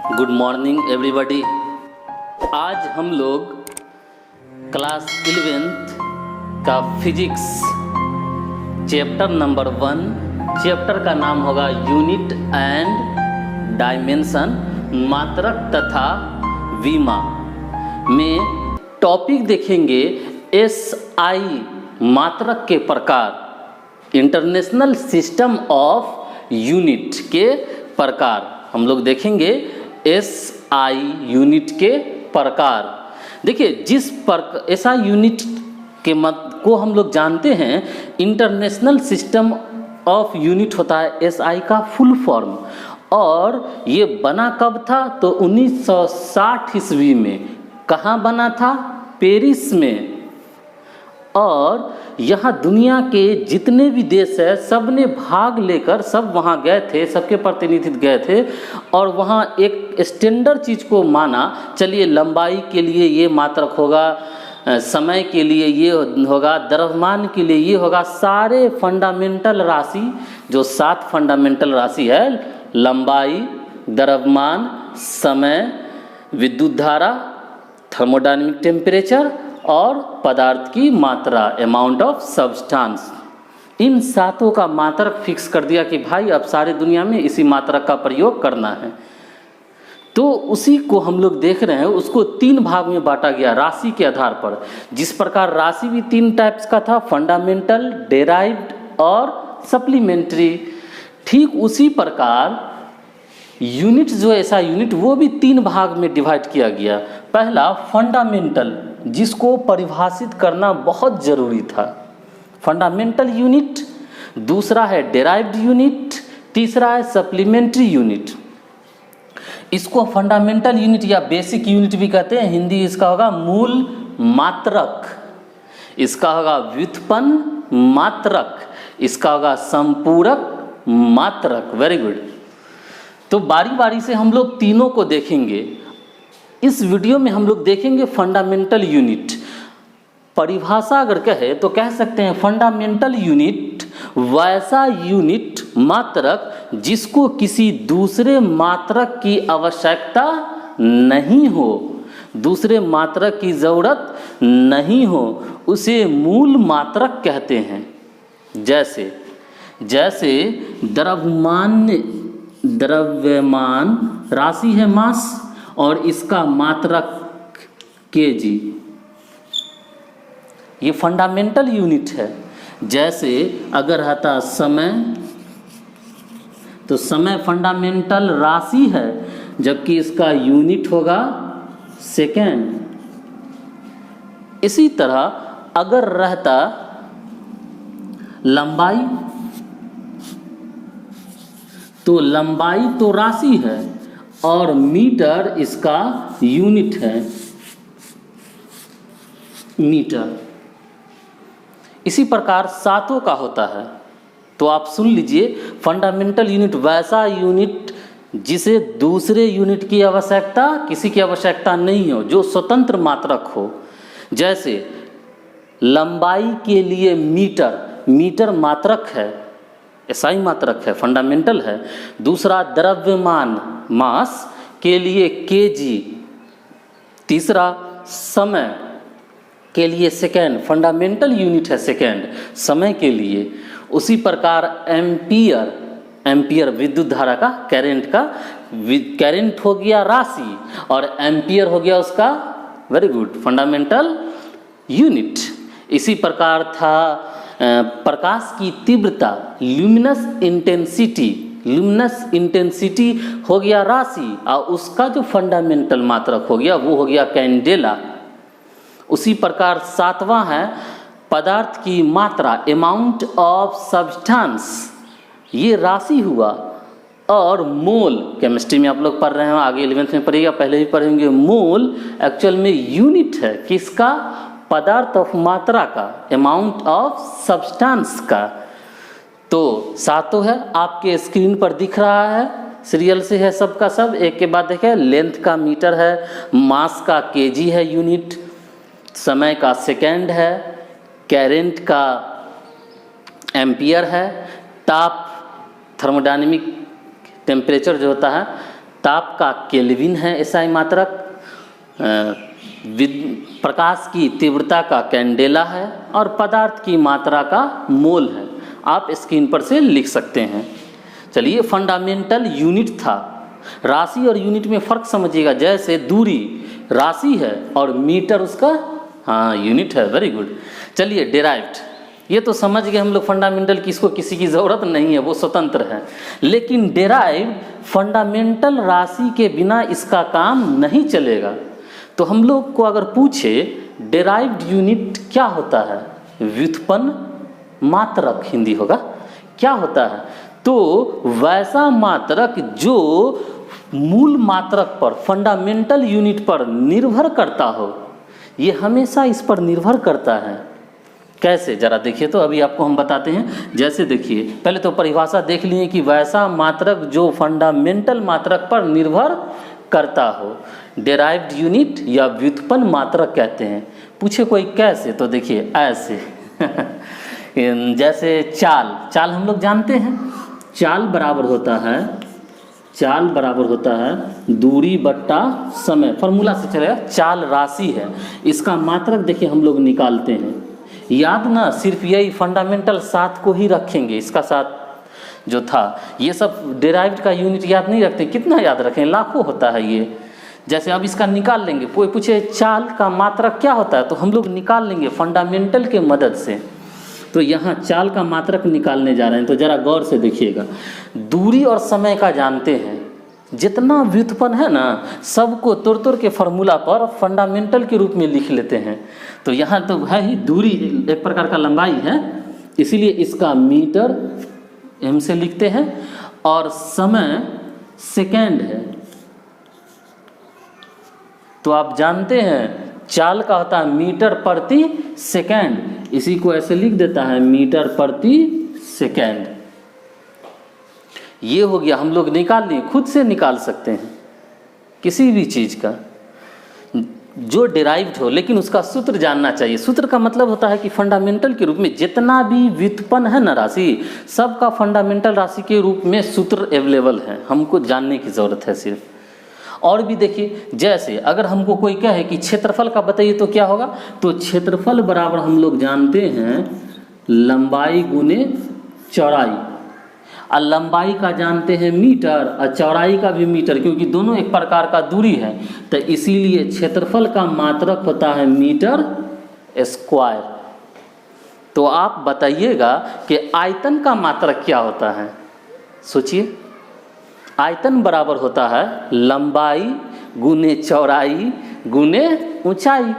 Good morning everybody. आज हम लोग क्लास 11th का फिजिक्स चैप्टर नंबर 1, चैप्टर का नाम होगा यूनिट एंड डायमेंशन, मात्रक तथा विमा में टॉपिक देखेंगे एसआई मात्रक के प्रकार, इंटरनेशनल सिस्टम ऑफ यूनिट के प्रकार। हम लोग देखेंगे एसआई यूनिट के प्रकार। देखिए, जिस एसआई यूनिट के मत को हम लोग जानते हैं, इंटरनेशनल सिस्टम ऑफ यूनिट होता है एसआई का फुल फॉर्म। और ये बना कब था? तो 1960 ईस्वी में। कहाँ बना था? पेरिस में। और यहाँ दुनिया के जितने भी देश है सब ने भाग लेकर सब वहाँ गए थे, सबके प्रतिनिधि गए थे और वहाँ एक स्टैंडर्ड चीज़ को माना। चलिए, लंबाई के लिए ये मात्रक होगा, समय के लिए ये होगा, द्रव्यमान के लिए ये होगा। सारे फंडामेंटल राशि, जो 7 फंडामेंटल राशि है, लंबाई, द्रव्यमान, समय, विद्युत धारा, थर्मोडायनेमिक टेम्परेचर और पदार्थ की मात्रा, अमाउंट ऑफ सब्सटेंस, इन 7 का मात्रक फिक्स कर दिया कि भाई अब सारी दुनिया में इसी मात्रक का प्रयोग करना है। तो उसी को हम लोग देख रहे हैं, उसको 3 भाग में बांटा गया राशि के आधार पर। जिस प्रकार राशि भी 3 टाइप्स का था, फंडामेंटल, डेराइव्ड और सप्लीमेंट्री, ठीक उसी प्रकार यूनिट जो ऐसा यूनिट वो भी 3 भाग में डिवाइड किया गया। पहला फंडामेंटल, जिसको परिभाषित करना बहुत ज़रूरी था, फंडामेंटल यूनिट। दूसरा है डेराइव्ड यूनिट, तीसरा है सप्लीमेंट्री यूनिट। इसको फंडामेंटल यूनिट या बेसिक यूनिट भी कहते हैं। हिंदी इसका होगा मूल मात्रक, इसका होगा व्युत्पन्न मात्रक, इसका होगा संपूरक मात्रक। Very good. तो बारी बारी से हम लोग तीनों को देखेंगे। इस वीडियो में हम लोग देखेंगे फंडामेंटल यूनिट। परिभाषा अगर कहे तो कह सकते हैं फंडामेंटल यूनिट वैसा यूनिट मात्रक जिसको किसी दूसरे मात्रक की आवश्यकता नहीं हो, दूसरे मात्रक की जरूरत नहीं हो, उसे मूल मात्रक कहते हैं। जैसे द्रव्यमान राशि है, मास, और इसका मात्रक केजी, ये फंडामेंटल यूनिट है। जैसे अगर रहता समय, तो समय फंडामेंटल राशि है, जबकि इसका यूनिट होगा सेकेंड। इसी तरह अगर रहता लंबाई, तो लंबाई तो राशि है और मीटर इसका यूनिट है, मीटर। इसी प्रकार 7 का होता है। तो आप सुन लीजिए, फंडामेंटल यूनिट वैसा यूनिट जिसे दूसरे यूनिट की आवश्यकता, किसी की आवश्यकता नहीं हो, जो स्वतंत्र मात्रक हो। जैसे लंबाई के लिए मीटर मात्रक है, एसआई मात्रक है, फंडामेंटल है। दूसरा द्रव्यमान मास के लिए केजी। तीसरा समय के लिए सेकेंड, फंडामेंटल यूनिट है सेकेंड, समय के लिए। उसी प्रकार एम्पियर विद्युत धारा का, करंट हो गया राशि, और एम्पियर हो गया उसका, वेरी गुड, फंडामेंटल यूनिट। इसी प्रकार था प्रकाश की तीव्रता, ल्यूमिनस इंटेंसिटी हो गया राशि, और उसका जो फंडामेंटल मात्रक हो गया वो हो गया कैंडेला। उसी प्रकार 7वां है पदार्थ की मात्रा, अमाउंट ऑफ सब्सटेंस, ये राशि हुआ। और मोल, केमिस्ट्री में आप लोग पढ़ रहे हैं, आगे 11th में पढ़िएगा, पहले भी पढ़ेंगे। मोल एक्चुअल में यूनिट है किसका? पदार्थ ऑफ मात्रा का, अमाउंट ऑफ सब्सटेंस का। तो 7 है, आपके स्क्रीन पर दिख रहा है, सीरियल से है सबका सब, एक के बाद देखें। लेंथ का मीटर है, मास का केजी है यूनिट, समय का सेकेंड है, करंट का एम्पियर है, ताप थर्मोडायनेमिक टेम्परेचर जो होता है ताप का केल्विन है एसआई मात्रक, प्रकाश की तीव्रता का कैंडेला है और पदार्थ की मात्रा का मोल है। आप स्क्रीन पर से लिख सकते हैं। चलिए, फंडामेंटल यूनिट था। राशि और यूनिट में फ़र्क समझिएगा। जैसे दूरी राशि है और मीटर उसका यूनिट है। Very good. चलिए, डेराइव्ड, ये तो समझ गए हम लोग फंडामेंटल की, इसको किसी की ज़रूरत नहीं है, वो स्वतंत्र है। लेकिन डेराइव्ड फंडामेंटल राशि के बिना इसका काम नहीं चलेगा। तो हम लोग को अगर पूछे डेराइव्ड यूनिट क्या होता है, व्युत्पन्न मात्रक हिंदी होगा, क्या होता है? तो वैसा मात्रक जो मूल मात्रक पर, फंडामेंटल यूनिट पर निर्भर करता हो, ये हमेशा इस पर निर्भर करता है। कैसे, जरा देखिए तो, अभी आपको हम बताते हैं। जैसे देखिए, पहले तो परिभाषा देख लिए कि वैसा मात्रक जो फंडामेंटल मात्रक पर निर्भर करता हो, डेराइव्ड यूनिट या व्युत्पन्न मात्रक कहते हैं। पूछे कोई कैसे, तो देखिए ऐसे जैसे चाल हम लोग जानते हैं, चाल बराबर होता है दूरी बट्टा समय, फॉर्मूला से चलेगा। चाल राशि है, इसका मात्रक देखिए हम लोग निकालते हैं। याद ना, सिर्फ यही फंडामेंटल 7 को ही रखेंगे, इसका 7 जो था, ये सब डेराइव्ड का यूनिट याद नहीं रखते। कितना याद रखें, लाखों होता है ये। जैसे अब इसका निकाल लेंगे, कोई पूछे चाल का मात्रक क्या होता है, तो हम लोग निकाल लेंगे फंडामेंटल के मदद से। तो यहाँ चाल का मात्रक निकालने जा रहे हैं, तो जरा गौर से देखिएगा। दूरी और समय का जानते हैं, जितना व्युत्पन्न है ना, सबको तोड़ के फार्मूला पर फंडामेंटल के रूप में लिख लेते हैं। तो यहाँ तो है ही, दूरी एक प्रकार का लंबाई है, इसीलिए इसका मीटर एम से लिखते हैं, और समय सेकेंड है। तो आप जानते हैं चाल का होता है मीटर प्रति सेकेंड, इसी को ऐसे लिख देता है मीटर प्रति सेकेंड। ये हो गया, हम लोग निकाल लिए, खुद से निकाल सकते हैं किसी भी चीज़ का जो डेराइव्ड हो, लेकिन उसका सूत्र जानना चाहिए। सूत्र का मतलब होता है कि फंडामेंटल के रूप में जितना भी व्युत्पन्न है ना राशि, सबका फंडामेंटल राशि के रूप में सूत्र अवेलेबल है, हमको जानने की ज़रूरत है सिर्फ। और भी देखिए, जैसे अगर हमको कोई कहे कि क्षेत्रफल का बताइए तो क्या होगा, तो क्षेत्रफल बराबर हम लोग जानते हैं लंबाई गुने चौड़ाई, और लंबाई का जानते हैं मीटर, और चौड़ाई का भी मीटर, क्योंकि दोनों एक प्रकार का दूरी है। तो इसीलिए क्षेत्रफल का मात्रक होता है मीटर स्क्वायर। तो आप बताइएगा कि आयतन का मात्रक क्या होता है। सोचिए, आयतन बराबर होता है लंबाई गुने चौड़ाई गुने ऊंचाई।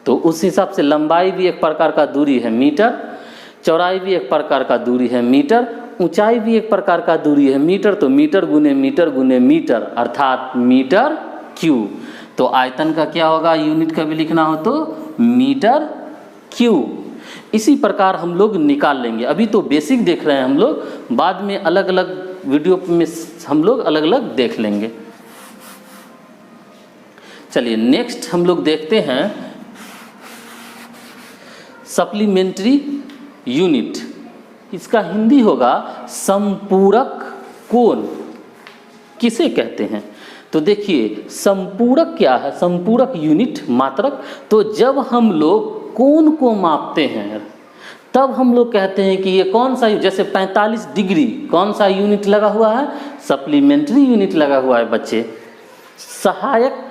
तो उस हिसाब से लंबाई भी एक प्रकार का दूरी है मीटर, चौड़ाई भी एक प्रकार का दूरी है मीटर, ऊंचाई भी एक प्रकार का दूरी है मीटर। तो मीटर गुने मीटर अर्थात मीटर क्यूब। तो आयतन का क्या होगा, यूनिट का भी लिखना हो तो मीटर क्यूब। इसी प्रकार हम लोग निकाल लेंगे। अभी तो बेसिक देख रहे हैं हम लोग, बाद में अलग अलग वीडियो में हम लोग अलग अलग देख लेंगे। चलिए, नेक्स्ट हम लोग देखते हैं सप्लीमेंट्री यूनिट। इसका हिंदी होगा संपूरक कोण। किसे कहते हैं, तो देखिए संपूरक क्या है, संपूरक यूनिट मात्रक। तो जब हम लोग कोण को मापते हैं तब हम लोग कहते हैं कि ये कौन सा, जैसे 45 डिग्री कौन सा यूनिट लगा हुआ है, सप्लीमेंट्री यूनिट लगा हुआ है बच्चे। सहायक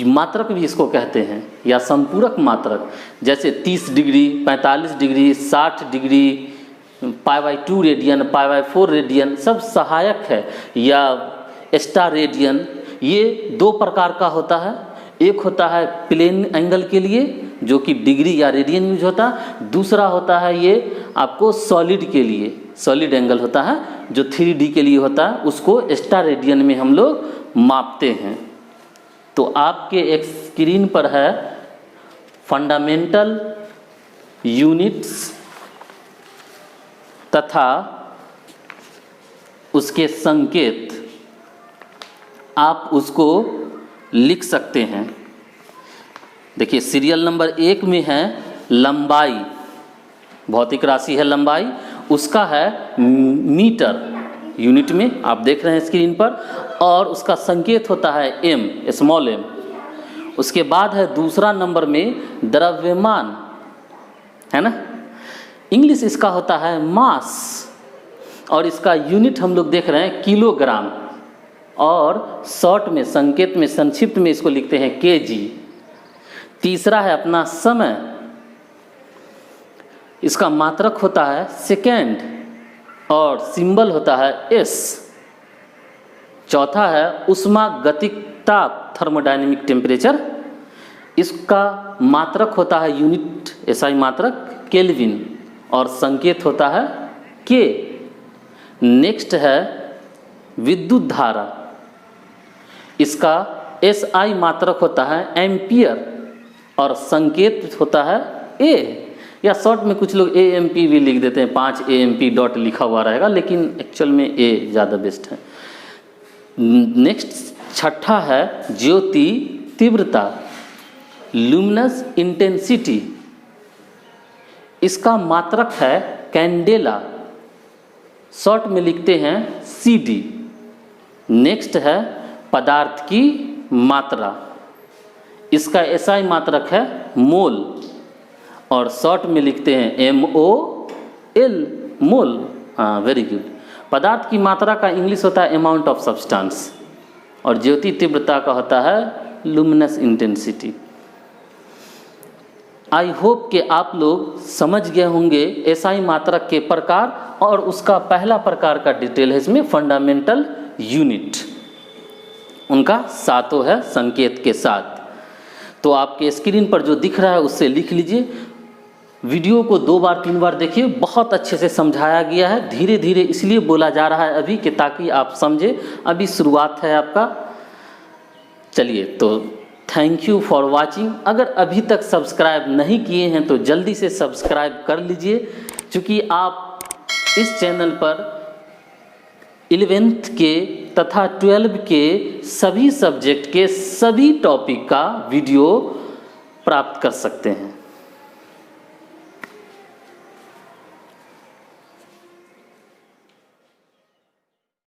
मात्रक भी इसको कहते हैं, या संपूरक मात्रक। जैसे 30 degree, 45 degree, 60 degree, π/2 radian, π/4 radian, सब सहायक है, या स्टार रेडियन। ये 2 प्रकार का होता है। एक होता है प्लेन एंगल के लिए, जो कि डिग्री या रेडियन यूज होता है। दूसरा होता है ये आपको सॉलिड के लिए, सॉलिड एंगल होता है जो 3D के लिए होता है, उसको स्टार रेडियन में हम लोग मापते हैं। तो आपके एक स्क्रीन पर है फंडामेंटल यूनिट्स तथा उसके संकेत, आप उसको लिख सकते हैं। देखिए, सीरियल नंबर 1 में है लंबाई, भौतिक राशि है लंबाई, उसका है मीटर। यूनिट में आप देख रहे हैं स्क्रीन पर, और उसका संकेत होता है एम, स्मॉल एम। उसके बाद है दूसरा नंबर में द्रव्यमान, है ना, इंग्लिश इसका होता है मास, और इसका यूनिट हम लोग देख रहे हैं किलोग्राम, और शॉर्ट में संकेत में संक्षिप्त में इसको लिखते हैं केजी। तीसरा है अपना समय, इसका मात्रक होता है सेकेंड और सिंबल होता है एस। चौथा है उष्मागतिकता, थर्मोडायनेमिक टेम्परेचर, इसका मात्रक होता है यूनिट एसआई मात्रक केल्विन और संकेत होता है के। नेक्स्ट है विद्युत धारा, इसका एसआई मात्रक होता है एम्पियर और संकेत होता है ए, या शॉर्ट में कुछ लोग एएमपी भी लिख देते हैं, 5 AMP डॉट लिखा हुआ रहेगा, लेकिन एक्चुअल में ए ज़्यादा बेस्ट है। नेक्स्ट छठा है ज्योति तीव्रता, लुमिनस इंटेंसिटी, इसका मात्रक है कैंडेला, शॉर्ट में लिखते हैं CD। नेक्स्ट है पदार्थ की मात्रा, इसका एसआई मात्रक है मोल और शॉर्ट में लिखते हैं MOL, मोल। हाँ, वेरी गुड। पदार्थ की मात्रा का इंग्लिश होता है अमाउंट ऑफ सब्सटेंस, और ज्योति तीव्रता का होता है लुमिनस इंटेंसिटी। आई होप कि आप लोग समझ गए होंगे एसआई मात्रक के प्रकार, और उसका पहला प्रकार का डिटेल है इसमें फंडामेंटल यूनिट, उनका सातों है संकेत के साथ। तो आपके स्क्रीन पर जो दिख रहा है उससे लिख लीजिए। वीडियो को 2 बार 3 बार देखिए, बहुत अच्छे से समझाया गया है। धीरे धीरे इसलिए बोला जा रहा है अभी कि ताकि आप समझे, अभी शुरुआत है आपका। चलिए, तो थैंक यू फॉर वाचिंग। अगर अभी तक सब्सक्राइब नहीं किए हैं तो जल्दी से सब्सक्राइब कर लीजिए, क्योंकि आप इस चैनल पर 11th के तथा 12 के सभी सब्जेक्ट के सभी टॉपिक का वीडियो प्राप्त कर सकते हैं।